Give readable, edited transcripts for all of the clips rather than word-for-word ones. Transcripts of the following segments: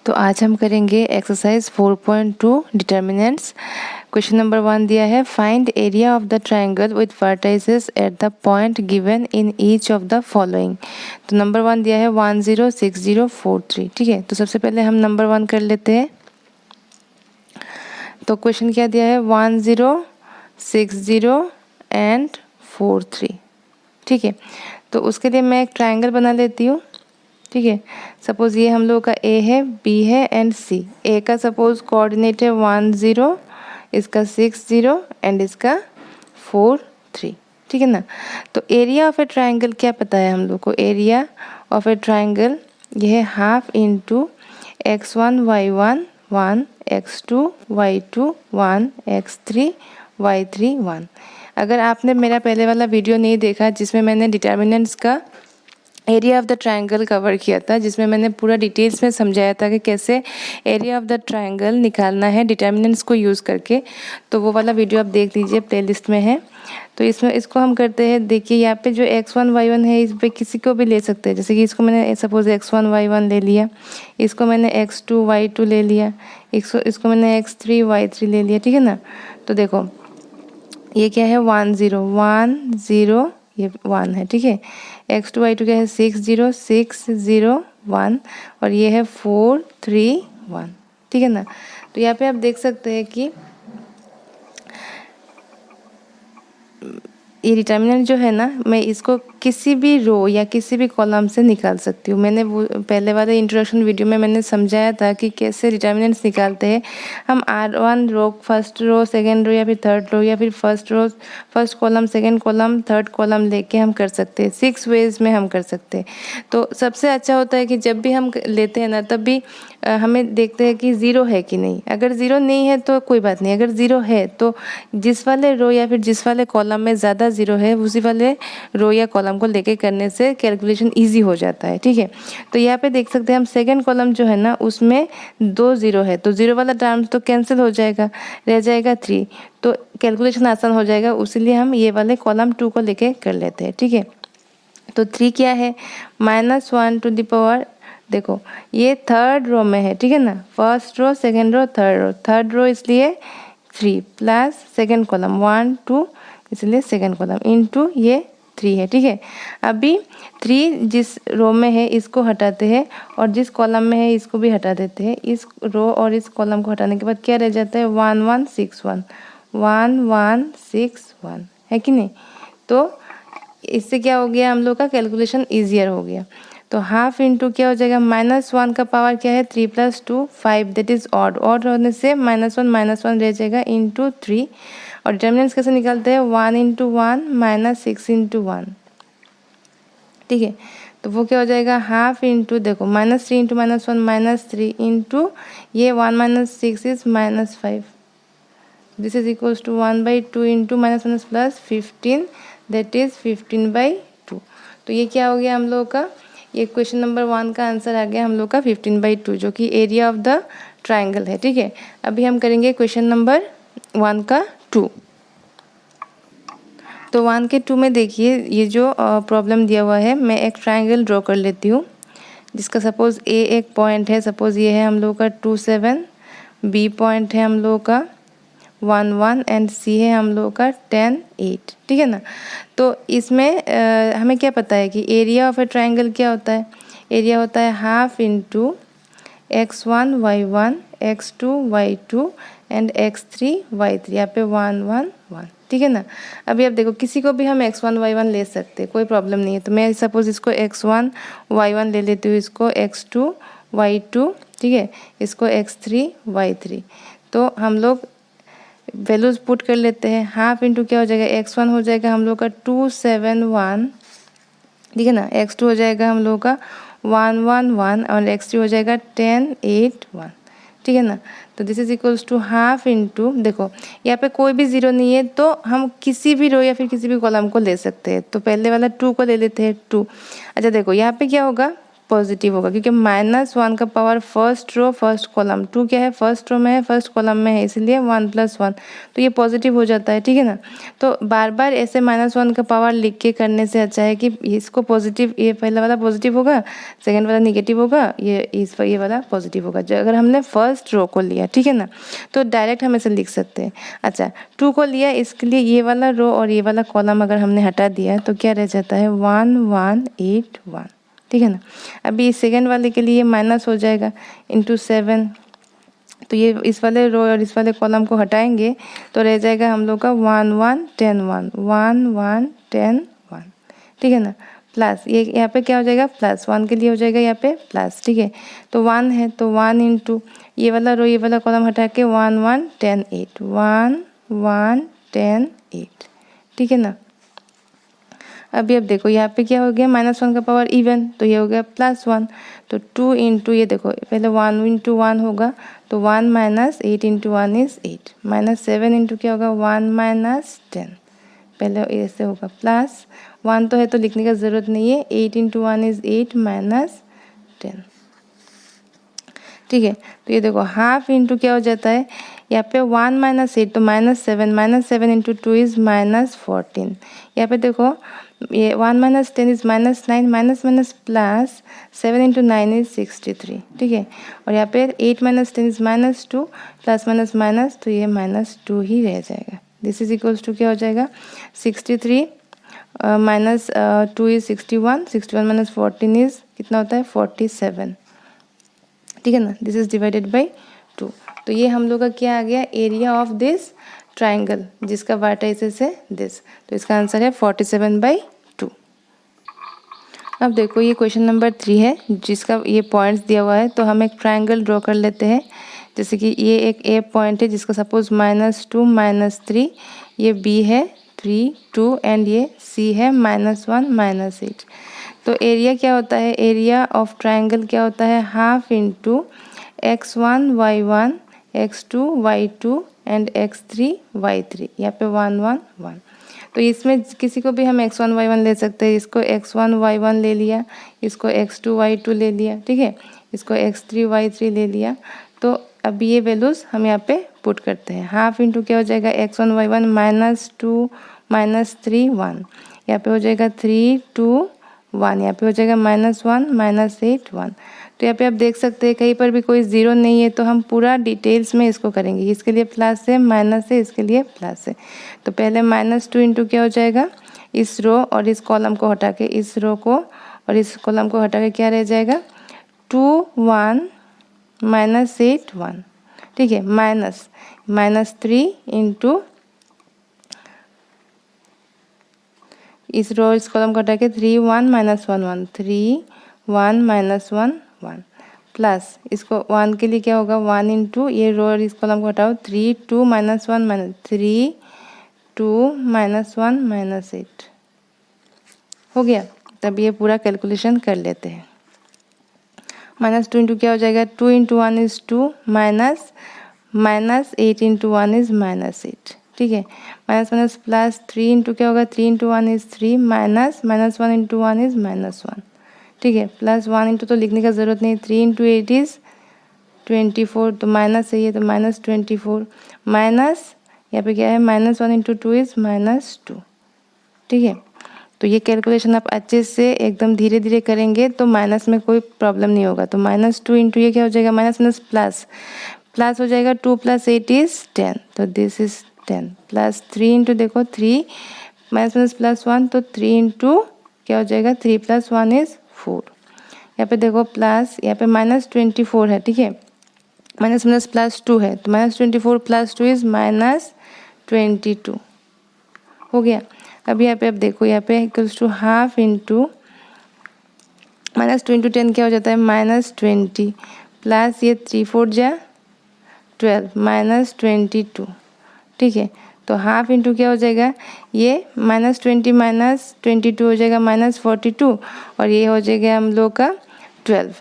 तो आज हम करेंगे एक्सरसाइज 4.2 डिटर्मिनेंट्स। क्वेश्चन नंबर 1 दिया है, find area of the triangle with vertices at the point given in each of the following. तो नंबर 1 दिया है 1 0 6 0 4 3। ठीक है, तो सबसे पहले हम नंबर 1 कर लेते हैं। तो क्वेश्चन क्या दिया है, 1 0 6 0 एंड 4 3। ठीक है, तो उसके लिए मैं एक ट्राइंगल बना लेती हूँ। ठीक है, सपोज ये हम लोगों का ए है, बी है एंड सी। ए का सपोज कोऑर्डिनेट है 1 0, इसका 6 0 एंड इसका 4 3। ठीक है ना। तो एरिया ऑफ ए ट्राइंगल क्या पता है हम लोग को, एरिया ऑफ ए ट्राइंगल ये है half into x1 y1 1 x2 y2 1 x3 y3 1। अगर आपने मेरा पहले वाला वीडियो नहीं देखा जिसमें मैंने डिटर्मिनेंट्स का area of the triangle cover किया था, जिसमें मैंने पूरा डिटेल्स में समझाया था कि कैसे एरिया ऑफ द ट्राइंगल निकालना है डिटर्मिनेंट्स को यूज़ करके, तो वो वाला वीडियो आप देख लीजिए, प्लेलिस्ट में है। तो इसमें इसको हम करते हैं, देखिए यहाँ पे जो x1 y1 है, इस पर किसी को भी ले सकते हैं। जैसे कि इसको मैंने सपोज x1 y1 ले लिया, इसको मैंने x2 y2 ले लिया, इसको मैंने x3 y3 ले लिया। ठीक है ना। तो देखो ये क्या है, 1 0 1 0, ये 1 है। ठीक है, x2 y2 क्या है, 6 0 6 0 1, और ये है 4 3 1। ठीक है ना। तो यहाँ पे आप देख सकते हैं कि ये डिटर्मिनेंट जो है ना, मैं इसको किसी भी रो या किसी भी कॉलम से निकाल सकती हूँ। मैंने वो पहले वाले इंट्रोडक्शन वीडियो में मैंने समझाया था कि कैसे डिटर्मिनेंट्स निकालते हैं। हम R1 रो, फर्स्ट रो, सेकंड रो या फिर थर्ड रो, या फिर first row, first column, second column, third column लेके हम कर सकते हैं। 6 वेज में हम कर सकते हैं। तो सबसे अच्छा होता है कि जब भी हम लेते हैं ना, तब भी हमें देखते हैं कि ज़ीरो है कि नहीं। अगर ज़ीरो नहीं है तो कोई बात नहीं, अगर ज़ीरो है तो जिस वाले रो या फिर जिस वाले कॉलम में ज़्यादा ज़ीरो है, उसी वाले रो या कॉलम को लेके करने से कैलकुलेशन इजी हो जाता है। ठीक है, तो यहाँ पे देख सकते हैं हम सेकंड कॉलम जो है ना, उसमें 2 ज़ीरो है, तो ज़ीरो वाला टर्म तो कैंसिल हो जाएगा, रह जाएगा 3, तो कैलकुलेशन आसान हो जाएगा। उसीलिए हम ये वाले कॉलम 2 को लेके कर लेते हैं। ठीक है, तो 3 क्या है, -1 टू द पावर, देखो ये थर्ड रो में है। ठीक है ना, first row, second row, third row इसलिए 3 प्लस सेकंड कॉलम 1 2, इसलिए सेकंड कॉलम इनटू ये 3 है। ठीक है, अभी 3 जिस रो में है इसको हटाते हैं और जिस कॉलम में है इसको भी हटा देते हैं। इस रो और इस कॉलम को हटाने के बाद क्या रह जाता है, 1 1 6 1 1 1 6 1, है कि नहीं। तो इससे क्या हो गया, हम लोग का कैलकुलेशन ईजियर हो गया। तो हाफ इंटू क्या हो जाएगा, -1 का पावर क्या है, 3 + 2 5, दैट इज ऑड। ऑड होने से -1 रह जाएगा इंटू 3। और डिटर्मिनेंट्स कैसे निकालते हैं, 1 × 1 -6 × 1। ठीक है, तो वो क्या हो जाएगा, हाफ इंटू, देखो -3 × -1 -3 इंटू ये 1 - 6 is -5, this is equals to 1/2 into -1 + 15, that is 15/2। तो ये क्या हो गया हम लोग का, ये क्वेश्चन नंबर 1 का आंसर आ गया हम लोग का 15/2, जो कि एरिया ऑफ द ट्राइंगल है। ठीक है, अभी हम करेंगे क्वेश्चन नंबर 1 का 2। तो 1 के 2 में देखिए, ये जो प्रॉब्लम दिया हुआ है, मैं एक ट्राइंगल ड्रॉ कर लेती हूँ जिसका सपोज ए एक पॉइंट है, सपोज ये है हम लोग का 2 7, बी पॉइंट है हम लोग का 1 1 एंड सी है हम लोग का 10 8। ठीक है ना। तो इसमें हमें क्या पता है कि एरिया ऑफ ए ट्राइंगल क्या होता है, एरिया होता है half into x1 y1 x2 y2 and x3 y3, यहाँ पे 1 1 1। ठीक है ना। अभी आप देखो, किसी को भी हम x1 y1 ले सकते हैं, कोई प्रॉब्लम नहीं है। तो मैं सपोज इसको x1 y1 ले लेती हूँ, इसको x2 y2, ठीक है, इसको x3 y3। तो हम लोग वैल्यूज पुट कर लेते हैं। हाफ इंटू क्या हो जाएगा, x1 हो जाएगा हम लोग का 2 7 1, ठीक है ना, x2 हो जाएगा हम लोग का 1 1 1 और x3 हो जाएगा 10 8 1। ठीक है ना। तो this is equals to half into, देखो यहाँ पे कोई भी ज़ीरो नहीं है, तो हम किसी भी रो या फिर किसी भी कॉलम को ले सकते हैं। तो पहले वाला 2 को ले लेते हैं, 2। अच्छा देखो यहाँ पे क्या होगा, पॉजिटिव होगा, क्योंकि -1 का power first row first column, 2 क्या है फर्स्ट रो में है फर्स्ट कॉलम में है, इसलिए 1 + 1 तो ये पॉजिटिव हो जाता है, ठीक है ना। तो बार बार ऐसे -1 का पावर लिख के करने से अच्छा है कि इसको पॉजिटिव, ये पहला वाला पॉजिटिव होगा, सेकेंड वाला नेगेटिव होगा, ये वाला पॉजिटिव होगा। जो अगर हमने फर्स्ट रो को लिया, ठीक है ना, तो डायरेक्ट हम ऐसे लिख सकते हैं। अच्छा 2 को लिया, इसके लिए ये वाला रो और ये वाला कॉलम अगर हमने हटा दिया तो क्या रह जाता है 1 1 8 1, ठीक है ना। अभी सेकेंड वाले के लिए माइनस हो जाएगा इंटू 7, तो ये इस वाले रो और इस वाले कॉलम को हटाएंगे तो रह जाएगा हम लोग का 1 1 10 1 1 1 10 1, ठीक है ना। प्लस ये यहाँ पे क्या हो जाएगा +1 के लिए हो जाएगा यहाँ पे प्लस, ठीक है। तो 1 है तो 1 इंटू ये वाला रो ये वाला कॉलम हटा के 1 1 10 8 1 1 10 8, ठीक है ना। अभी अब देखो यहाँ पे क्या हो गया -1 का पावर इवन, तो ये हो गया +1, तो 2 इंटू ये देखो पहले 1 इंटू 1 होगा तो 1 - 8 इंटू 1 इज 8, -7 इंटू क्या होगा 1 - 10, पहले ऐसे होगा +1 तो है तो लिखने का ज़रूरत नहीं है, 8 इंटू 1 इज 8 - 10, ठीक है। तो ये देखो हाफ इंटू क्या हो जाता है यहाँ पे 1 - 8 तो -7 इंटू 2 इज -14, यहाँ पे देखो ये 1 - 10 is -9 minus plus 7 into 9 is 63, ठीक है। और यहाँ पे 8 - 10 इज -2 प्लस माइनस तो ये -2 ही रह जाएगा। दिस इज इक्वल्स टू क्या हो जाएगा 63 माइनस 2 इज 61, 61 माइनस 14 इज कितना होता है 47, ठीक है ना। दिस इज डिवाइडेड बाई 2, तो ये हम लोग का क्या आ गया एरिया ऑफ दिस ट्राइंगल जिसका वर्टाइसेस है दिस, तो इसका आंसर है 47/2। अब देखो ये क्वेश्चन नंबर 3 है जिसका ये पॉइंट्स दिया हुआ है, तो हम एक ट्राइंगल ड्रॉ कर लेते हैं। जैसे कि ये एक ए पॉइंट है जिसका सपोज -2 -3, ये बी है 3 2 एंड ये सी है -1 -8। तो एरिया क्या होता है, एरिया ऑफ ट्राइंगल क्या होता है half into x1 y1 x2 y2 and x3 y3, यहाँ पे 1 1 1। तो इसमें किसी को भी हम x1 y1 ले सकते हैं, इसको x1 y1 ले लिया, इसको x2 y2 ले लिया, ठीक है, इसको x3 y3 ले लिया। तो अब ये वैल्यूज़ हम यहाँ पे पुट करते हैं। हाफ इंटू क्या हो जाएगा x1 y1 -2 -3 1, यहाँ पे हो जाएगा 3 2 1, यहाँ पे हो जाएगा -1 -8 1। तो यहाँ पे आप देख सकते हैं कहीं पर भी कोई ज़ीरो नहीं है, तो हम पूरा डिटेल्स में इसको करेंगे। इसके लिए प्लस है माइनस है, इसके लिए प्लस है। तो पहले -2 इंटू क्या हो जाएगा इस रो और इस कॉलम को हटा के, इस रो को और इस कॉलम को हटा के क्या रह जाएगा 2 1 -8 1, ठीक है, -3 इंटू इस रो इस कॉलम को हटा के 3 1 -1 1 3 1 -1 1 प्लस इसको 1 के लिए क्या होगा 1 इंटू ये रो और इस कॉलम को हटाओ 3 2 -1 3 2 -1 -8 हो गया। तब ये पूरा कैलकुलेशन कर लेते हैं। -2 इंटू क्या हो जाएगा 2 इंटू 1 इज 2 -8 इंटू 1 इज -8, ठीक है। माइनस प्लस 3 इंटू क्या होगा 3 इंटू 1 इज 3 -1 इंटू 1 इज -1, ठीक है। प्लस 1 इंटू तो लिखने का ज़रूरत नहीं, 3 इंटू 8 इज 24, तो माइनस है ये तो -24 माइनस यहाँ पे क्या है -1 इंटू 2 इज -2, ठीक है। तो ये कैलकुलेशन आप अच्छे से एकदम धीरे धीरे करेंगे तो माइनस में कोई प्रॉब्लम नहीं होगा। तो -2 इंटू ये क्या हो जाएगा माइनस प्लस हो जाएगा 2 + 8 इज 10, तो दिस इज 10 प्लस 3 इंटू देखो 3 प्लस 1 तो 3 इंटू क्या हो जाएगा 3 + 1 इज 4। यहाँ पे देखो प्लस यहाँ पे -24 है, ठीक है, माइनस प्लस 2 है तो -24 + 2 इज -22 हो गया। अब यहाँ पे अब देखो यहाँ पे equals to half into -2 into 10 क्या हो जाता है -20 प्लस ये 3 4 जा 12 -22, ठीक है। तो हाफ इंटू क्या हो जाएगा ये -20 -22 हो जाएगा -42 और ये हो जाएगा हम लोग का 12,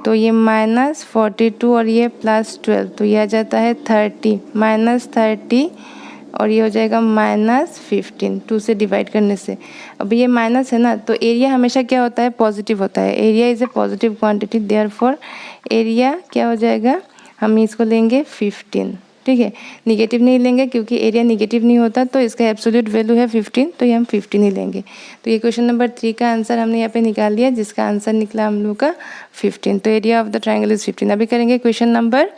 तो ये -42 और ये +12 तो ये आ जाता है 30 -30 और ये हो जाएगा -15 2 से डिवाइड करने से। अब ये माइनस है ना, तो एरिया हमेशा क्या होता है, पॉजिटिव होता है। Area is a positive quantity, therefore area क्या हो जाएगा, हम इसको लेंगे 15। ठीक है, निगेटिव नहीं लेंगे क्योंकि एरिया निगेटिव नहीं होता, तो इसका एब्सोल्यूट वैल्यू है 15, तो ये हम 15 ही लेंगे। तो ये क्वेश्चन नंबर 3 का आंसर हमने यहाँ पे निकाल लिया, जिसका आंसर निकला हम लोग का 15। तो area of the triangle is 15। अभी करेंगे क्वेश्चन नंबर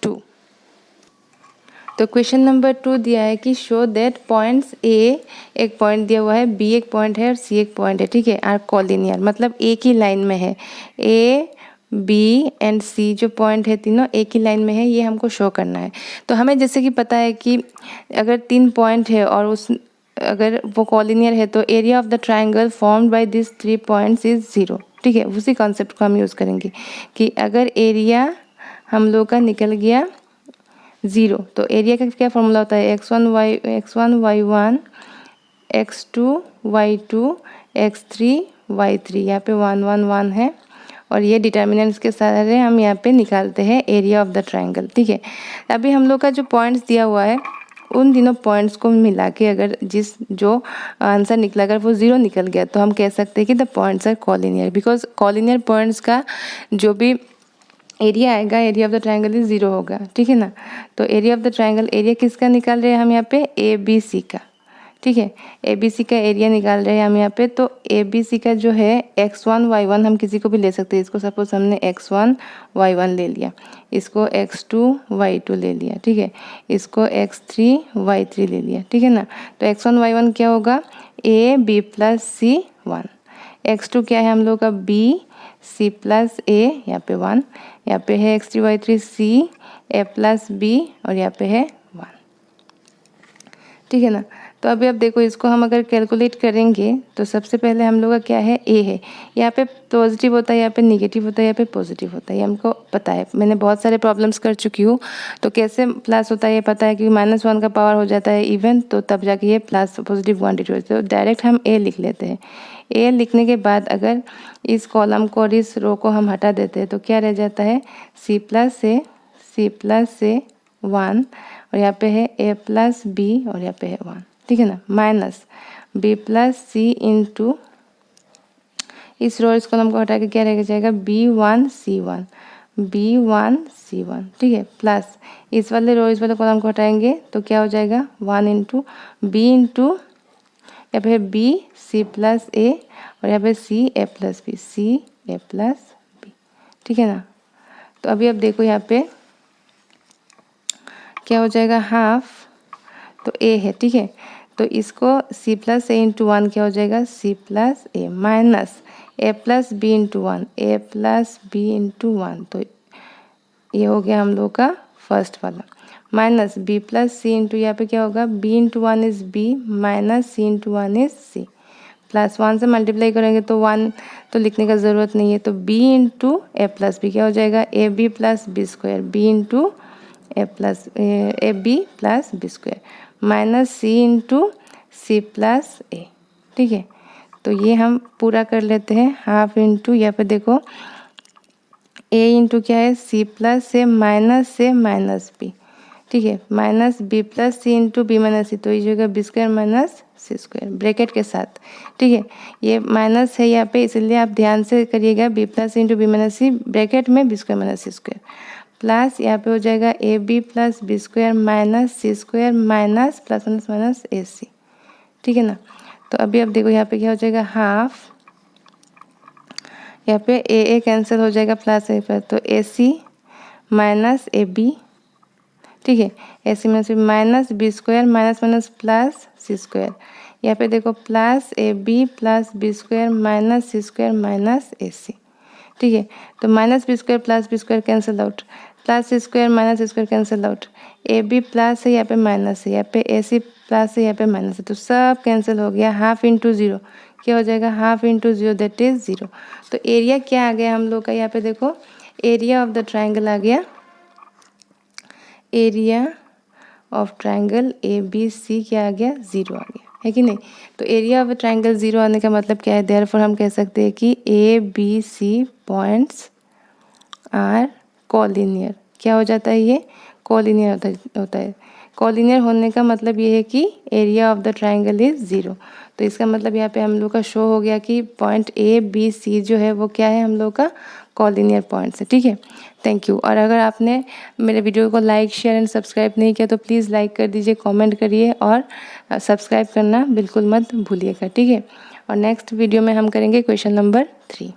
2। तो क्वेश्चन नंबर 2 दिया है कि शो दैट पॉइंट्स ए, एक पॉइंट दिया हुआ है, बी एक पॉइंट है और सी एक पॉइंट है। ठीक है, आर कॉलिनियर, मतलब एक ही लाइन में है। ए, बी एंड सी जो पॉइंट है तीनों एक ही लाइन में है, ये हमको शो करना है। तो हमें जैसे कि पता है कि अगर 3 पॉइंट है और अगर वो कॉलिनियर है तो area of the triangle formed by this 3 points is 0। ठीक है, उसी कॉन्सेप्ट को हम यूज़ करेंगे कि अगर एरिया हम लोग का निकल गया 0, तो एरिया का क्या फॉर्मूला होता है, x1 y1 x2 y2 x3 y3। यहाँ पे 1 1 1 है और ये डिटर्मिनेंट्स के सारे हम यहाँ पे निकालते हैं एरिया ऑफ द ट्राइंगल। ठीक है, अभी हम लोग का जो पॉइंट्स दिया हुआ है उन तीनों पॉइंट्स को मिला के अगर जो आंसर निकला अगर वो 0 निकल गया तो हम कह सकते हैं कि the points are collinear, because collinear points का जो भी एरिया आएगा, area of the triangle is 0 होगा। ठीक है ना, तो area of the triangle, area किसका निकाल रहे हैं हम यहाँ पे, ए बी सी का। ठीक है, ए बी सी का एरिया निकाल रहे हैं हम यहाँ पे। तो ए बी सी का जो है x1 y1 हम किसी को भी ले सकते हैं। इसको सपोज हमने x1 y1 ले लिया, इसको x2 y2 ले लिया। ठीक है, इसको x3 y3 ले लिया। ठीक है ना, तो x1 y1 क्या होगा, a b plus C 1, x2 क्या है हम लोग का b c प्लस a, यहाँ पे 1, यहाँ पे है x3 y3 c a plus b और यहाँ पे है 1। ठीक है ना, तो अभी अब देखो इसको हम अगर कैलकुलेट करेंगे तो सबसे पहले हम लोग का क्या है, ए है। यहाँ पे पॉजिटिव होता है, यहाँ पे निगेटिव होता है, यहाँ पे पॉजिटिव होता है, ये हमको पता है। मैंने बहुत सारे प्रॉब्लम्स कर चुकी हूँ, तो कैसे प्लस होता है ये पता है कि -1 का पावर हो जाता है इवन, तो तब जाके ये प्लस पॉजिटिव क्वान्टिटी होती है। तो डायरेक्ट हम ए लिख लेते हैं। ए लिखने के बाद अगर इस कॉलम को और इस रो को हम हटा देते हैं तो क्या रह जाता है, सी प्लस ए 1 और यहाँ पे है a प्लस बी और यहाँ पे है 1। ठीक है ना, minus b plus C into इस रो इस कॉलम को हटा के क्या रह जाएगा, b1 c1 b1 c1। ठीक है, प्लस इस वाले रो इस वाले कॉलम को हटाएंगे तो क्या हो जाएगा, 1 इंटू बी इंटू यहाँ पे b c प्लस a और यहाँ पे c a plus b c a plus b। ठीक है ना, तो अभी अब देखो यहाँ पे क्या हो जाएगा, हाफ, तो a है। ठीक है, तो इसको c प्लस ए इंटू 1 क्या हो जाएगा, c plus a minus a plus b into 1 a plus b into 1, तो ये हो गया हम लोग का फर्स्ट वाला, minus b plus C into यहाँ पे क्या होगा, b into 1 is b minus c into 1 is c, plus 1 से मल्टीप्लाई करेंगे तो 1 तो लिखने का ज़रूरत नहीं है, तो b into A plus B क्या हो जाएगा, A B plus B square b into A B plus B square minus C into C plus A. ठीक है, तो ये हम पूरा कर लेते हैं, हाफ इंटू यहाँ पे देखो ए इंटू क्या है, सी प्लस ए माइनस बी। ठीक है, minus B plus C into B minus सी, तो ये जो B square minus C square bracket के साथ। ठीक है, ये माइनस है यहाँ पे इसलिए आप ध्यान से करिएगा, B plus C into B minus C bracket में B square minus C square, plus यहाँ पे हो जाएगा A B plus B square minus C square minus plus minus A C. ठीक है ना, तो अभी अब देखो यहाँ पे क्या हो जाएगा, हाफ, यहाँ पे ए कैंसिल हो जाएगा प्लस ए पर, तो ए सी माइनस ए बी। ठीक है, A C minus B square minus plus C square, यहाँ पे देखो plus A B plus B square minus C square minus A C. ठीक है, तो minus B square plus B square cancel out, plus square minus square cancel out, A B plus है यहाँ पे minus है, यहाँ पे ए सी प्लस है यहाँ पे माइनस है, तो सब कैंसिल हो गया। हाफ इंटू 0 क्या हो जाएगा, हाफ इंटू 0 दैट इज 0। तो एरिया क्या आ गया हम लोग का, यहाँ पे देखो एरिया ऑफ द ट्राइंगल आ गया, area of triangle A B C क्या आ गया, 0 आ गया, है कि नहीं। तो एरिया ऑफ ट्राइंगल 0 आने का मतलब क्या है, देयरफॉर हम कह सकते हैं कि A B C points are collinear. क्या हो जाता है, ये कॉलिनियर होता है। कॉलिनियर होने का मतलब ये है कि area of the triangle is 0। तो इसका मतलब यहाँ पे हम लोग का शो हो गया कि पॉइंट ABC जो है वो क्या है हम लोग का कॉलिनियर पॉइंट्स है। ठीक है, थैंक यू। और अगर आपने मेरे वीडियो को लाइक शेयर एंड सब्सक्राइब नहीं किया तो प्लीज़ लाइक कर दीजिए, कमेंट करिए और सब्सक्राइब करना बिल्कुल मत भूलिएगा। ठीक है, और नेक्स्ट वीडियो में हम करेंगे क्वेश्चन नंबर 3।